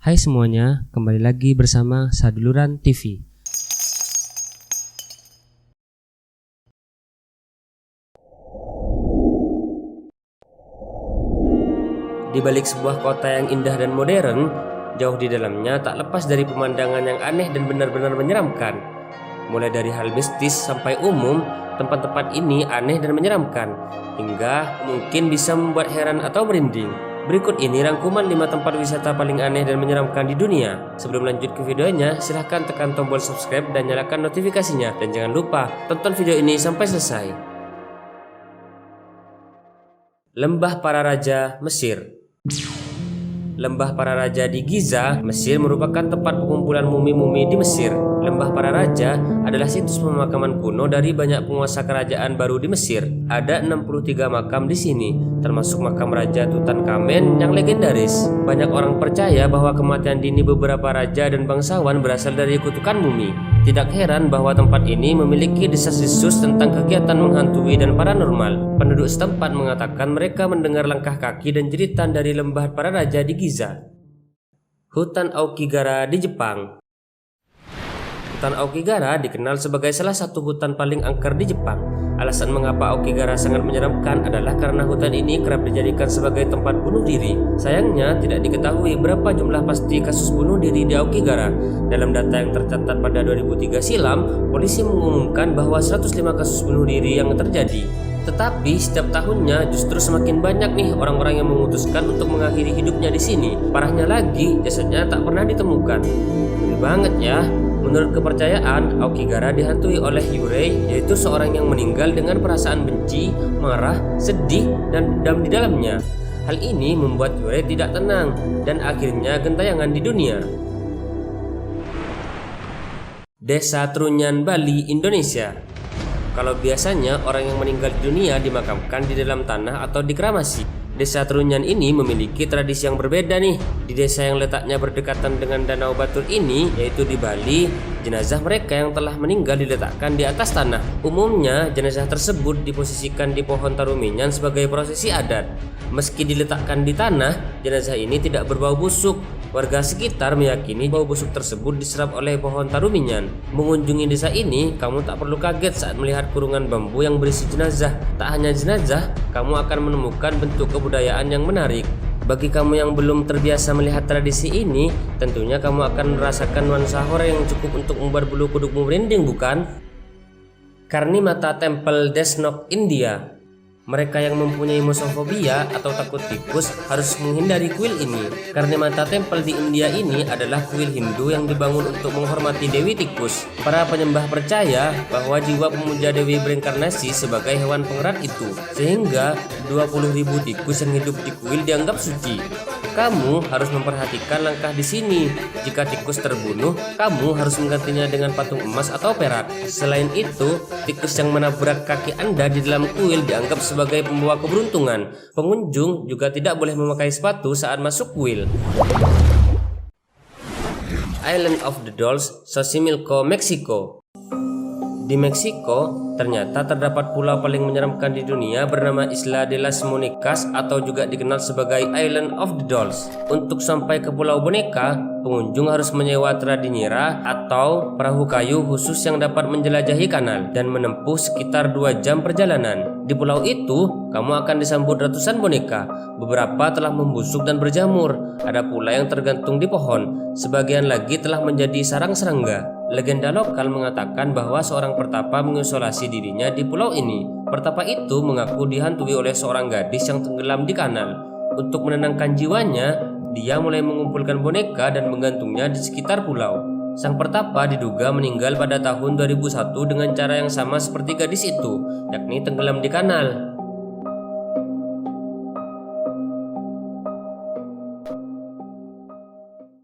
Hai semuanya, kembali lagi bersama Saduluran TV. Di balik sebuah kota yang indah dan modern, jauh di dalamnya tak lepas dari pemandangan yang aneh dan benar-benar menyeramkan. Mulai dari hal mistis sampai umum, tempat-tempat ini aneh dan menyeramkan, hingga mungkin bisa membuat heran atau merinding. Berikut ini rangkuman 5 tempat wisata paling aneh dan menyeramkan di dunia. Sebelum lanjut ke videonya, silahkan tekan tombol subscribe dan nyalakan notifikasinya. Dan jangan lupa, tonton video ini sampai selesai. Lembah Para Raja, Mesir. Lembah Para Raja di Giza, Mesir merupakan tempat pengumpulan mumi-mumi di Mesir. Lembah Para Raja adalah situs pemakaman kuno dari banyak penguasa kerajaan baru di Mesir. Ada 63 makam di sini, termasuk makam Raja Tutankhamen yang legendaris. Banyak orang percaya bahwa kematian dini beberapa raja dan bangsawan berasal dari kutukan mumi. Tidak heran bahwa tempat ini memiliki desas-desus tentang kegiatan menghantui dan paranormal. Penduduk setempat mengatakan mereka mendengar langkah kaki dan jeritan dari lembah para raja di Giza. Hutan Aokigara di Jepang. Hutan Aokigara dikenal sebagai salah satu hutan paling angker di Jepang. Alasan mengapa Aokigara sangat menyeramkan adalah karena hutan ini kerap dijadikan sebagai tempat bunuh diri. Sayangnya tidak diketahui berapa jumlah pasti kasus bunuh diri di Aokigara. Dalam data yang tercatat pada 2003 silam, polisi mengumumkan bahwa 105 kasus bunuh diri yang terjadi. Tetapi setiap tahunnya justru semakin banyak nih orang-orang yang memutuskan untuk mengakhiri hidupnya di sini. Parahnya lagi, jasadnya tak pernah ditemukan. Ngeri banget ya. Menurut kepercayaan, Aokigara dihantui oleh Yurei, yaitu seorang yang meninggal dengan perasaan benci, marah, sedih, dan dendam di dalamnya. Hal ini membuat Yurei tidak tenang dan akhirnya gentayangan di dunia. Desa Trunyan, Bali, Indonesia. Kalau biasanya orang yang meninggal di dunia dimakamkan di dalam tanah atau dikremasi, Desa Trunyan ini memiliki tradisi yang berbeda nih. Di desa yang letaknya berdekatan dengan Danau Batur ini, yaitu di Bali, jenazah mereka yang telah meninggal diletakkan di atas tanah. Umumnya, jenazah tersebut diposisikan di pohon taruminyan sebagai prosesi adat. Meski diletakkan di tanah, jenazah ini tidak berbau busuk. Warga sekitar meyakini bau busuk tersebut diserap oleh pohon taruminyan. Mengunjungi desa ini, kamu tak perlu kaget saat melihat kurungan bambu yang berisi jenazah. Tak hanya jenazah, kamu akan menemukan bentuk kebudayaan yang menarik. Bagi kamu yang belum terbiasa melihat tradisi ini, tentunya kamu akan merasakan nuansa horor yang cukup untuk membuat bulu kudukmu merinding, bukan? Karnimata Temple, Desnok, India. Mereka yang mempunyai musofobia atau takut tikus harus menghindari kuil ini. Karnimata Temple di India ini adalah kuil Hindu yang dibangun untuk menghormati Dewi Tikus. Para penyembah percaya bahwa jiwa pemuja Dewi berinkarnasi sebagai hewan pengerat itu, sehingga 20.000 tikus yang hidup di kuil dianggap suci. Kamu harus memperhatikan langkah di sini. Jika tikus terbunuh, kamu harus menggantinya dengan patung emas atau perak. Selain itu, tikus yang menabrak kaki Anda di dalam kuil dianggap sebagai pembawa keberuntungan. Pengunjung juga tidak boleh memakai sepatu saat masuk kuil. Island of the Dolls, Xochimilco, Meksiko. Di Meksiko, ternyata terdapat pulau paling menyeramkan di dunia bernama Isla de las Monicas atau juga dikenal sebagai Island of the Dolls. Untuk sampai ke Pulau Boneka, pengunjung harus menyewa tradinera atau perahu kayu khusus yang dapat menjelajahi kanal dan menempuh sekitar 2 jam perjalanan. Di pulau itu, kamu akan disambut ratusan boneka. Beberapa telah membusuk dan berjamur. Ada pula yang tergantung di pohon. Sebagian lagi telah menjadi sarang serangga. Legenda lokal mengatakan bahwa seorang pertapa mengisolasi dirinya di pulau ini. Pertapa itu mengaku dihantui oleh seorang gadis yang tenggelam di kanal. Untuk menenangkan jiwanya, dia mulai mengumpulkan boneka dan menggantungnya di sekitar pulau. Sang pertapa diduga meninggal pada tahun 2001 dengan cara yang sama seperti gadis itu, yakni tenggelam di kanal.